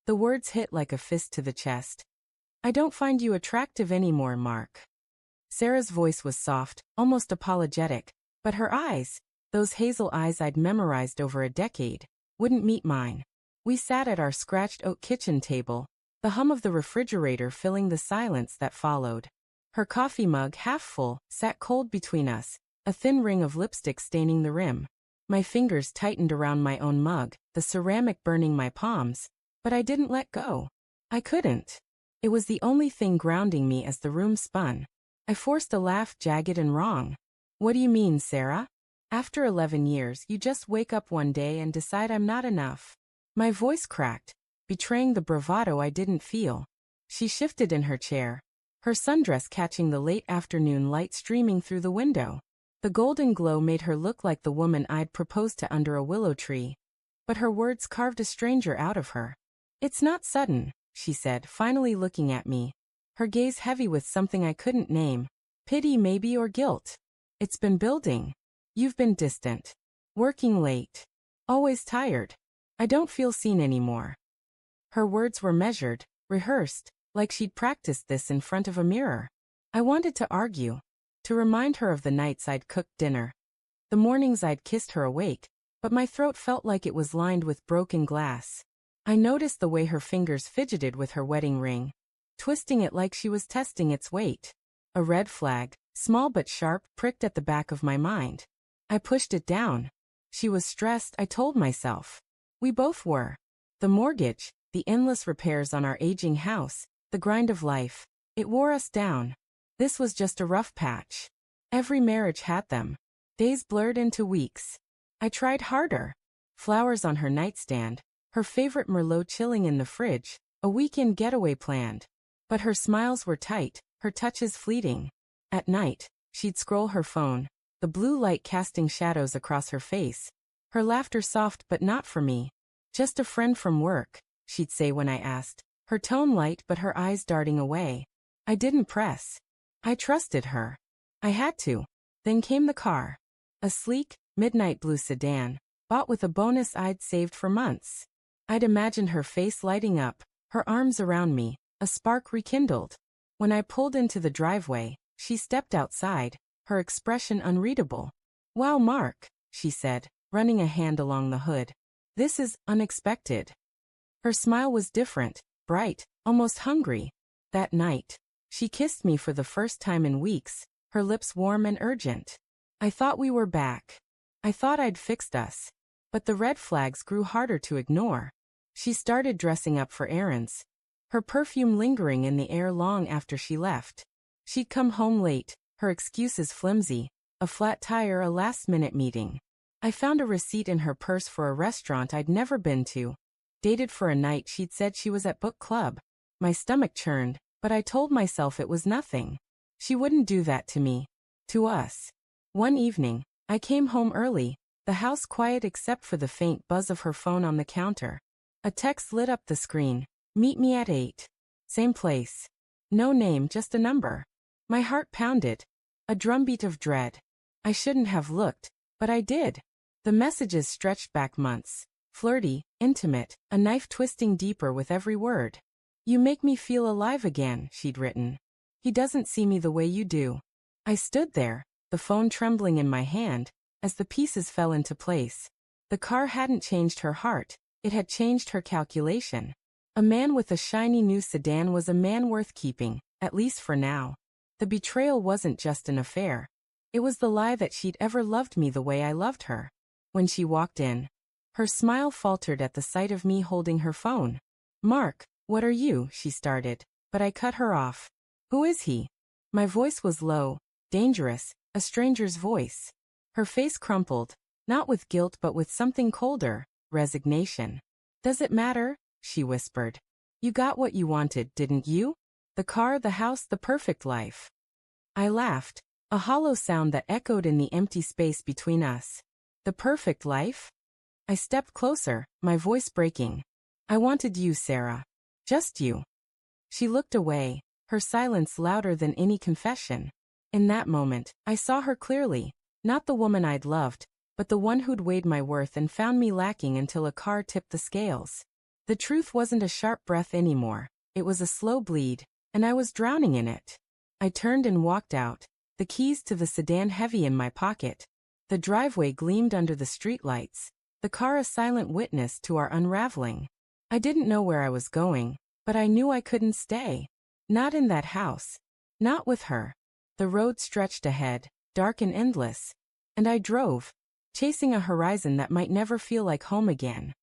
The words hit like a fist to the chest. I don't find you attractive anymore, Mark. Sarah's voice was soft, almost apologetic, but her eyes, those hazel eyes I'd memorized over a decade, wouldn't meet mine. We sat at our scratched oak kitchen table, the hum of the refrigerator filling the silence that followed. Her coffee mug, half full, sat cold between us, a thin ring of lipstick staining the rim. My fingers tightened around my own mug, the ceramic burning my palms, but I didn't let go. I couldn't. It was the only thing grounding me as the room spun. I forced a laugh, jagged and wrong. What do you mean, Sarah? After 11 years, you just wake up one day and decide I'm not enough. My voice cracked, betraying the bravado I didn't feel. She shifted in her chair, her sundress catching the late afternoon light streaming through the window. The golden glow made her look like the woman I'd proposed to under a willow tree. But her words carved a stranger out of her. It's not sudden, she said, finally looking at me, her gaze heavy with something I couldn't name. Pity maybe, or guilt. It's been building. You've been distant. Working late. Always tired. I don't feel seen anymore. Her words were measured, rehearsed, like she'd practiced this in front of a mirror. I wanted to argue, to remind her of the nights I'd cooked dinner, the mornings I'd kissed her awake, but my throat felt like it was lined with broken glass. I noticed the way her fingers fidgeted with her wedding ring, twisting it like she was testing its weight. A red flag, small but sharp, pricked at the back of my mind. I pushed it down. She was stressed, I told myself. We both were. The mortgage, the endless repairs on our aging house, the grind of life, it wore us down. This was just a rough patch. Every marriage had them. Days blurred into weeks. I tried harder. Flowers on her nightstand, her favorite Merlot chilling in the fridge, a weekend getaway planned. But her smiles were tight, her touches fleeting. At night, she'd scroll her phone, the blue light casting shadows across her face. Her laughter soft but not for me. Just a friend from work, she'd say when I asked, her tone light but her eyes darting away. I didn't press. I trusted her. I had to. Then came the car. A sleek, midnight blue sedan, bought with a bonus I'd saved for months. I'd imagined her face lighting up, her arms around me, a spark rekindled. When I pulled into the driveway, she stepped outside, her expression unreadable. Wow, Mark, she said, running a hand along the hood. This is unexpected. Her smile was different, bright, almost hungry. That night, she kissed me for the first time in weeks, her lips warm and urgent. I thought we were back. I thought I'd fixed us. But the red flags grew harder to ignore. She started dressing up for errands, her perfume lingering in the air long after she left. She'd come home late, her excuses flimsy, a flat tire, a last-minute meeting. I found a receipt in her purse for a restaurant I'd never been to. Dated for a night she'd said she was at book club. My stomach churned, but I told myself it was nothing. She wouldn't do that to me. To us. One evening, I came home early, the house quiet except for the faint buzz of her phone on the counter. A text lit up the screen. Meet me at 8. Same place. No name, just a number. My heart pounded. A drumbeat of dread. I shouldn't have looked, but I did. The messages stretched back months. Flirty, intimate, a knife twisting deeper with every word. You make me feel alive again, she'd written. He doesn't see me the way you do. I stood there, the phone trembling in my hand, as the pieces fell into place. The car hadn't changed her heart, it had changed her calculation. A man with a shiny new sedan was a man worth keeping, at least for now. The betrayal wasn't just an affair. It was the lie that she'd ever loved me the way I loved her. When she walked in, her smile faltered at the sight of me holding her phone. Mark, what are you? She started, but I cut her off. Who is he? My voice was low, dangerous, a stranger's voice. Her face crumpled, not with guilt but with something colder, resignation. Does it matter? She whispered. You got what you wanted, didn't you? The car, the house, the perfect life. I laughed, a hollow sound that echoed in the empty space between us. The perfect life? I stepped closer, my voice breaking. I wanted you, Sarah. Just you. She looked away, her silence louder than any confession. In that moment, I saw her clearly, not the woman I'd loved, but the one who'd weighed my worth and found me lacking until a car tipped the scales. The truth wasn't a sharp breath anymore. It was a slow bleed, and I was drowning in it. I turned and walked out, the keys to the sedan heavy in my pocket. The driveway gleamed under the streetlights, the car a silent witness to our unraveling. I didn't know where I was going, but I knew I couldn't stay. Not in that house. Not with her. The road stretched ahead, dark and endless. And I drove, chasing a horizon that might never feel like home again.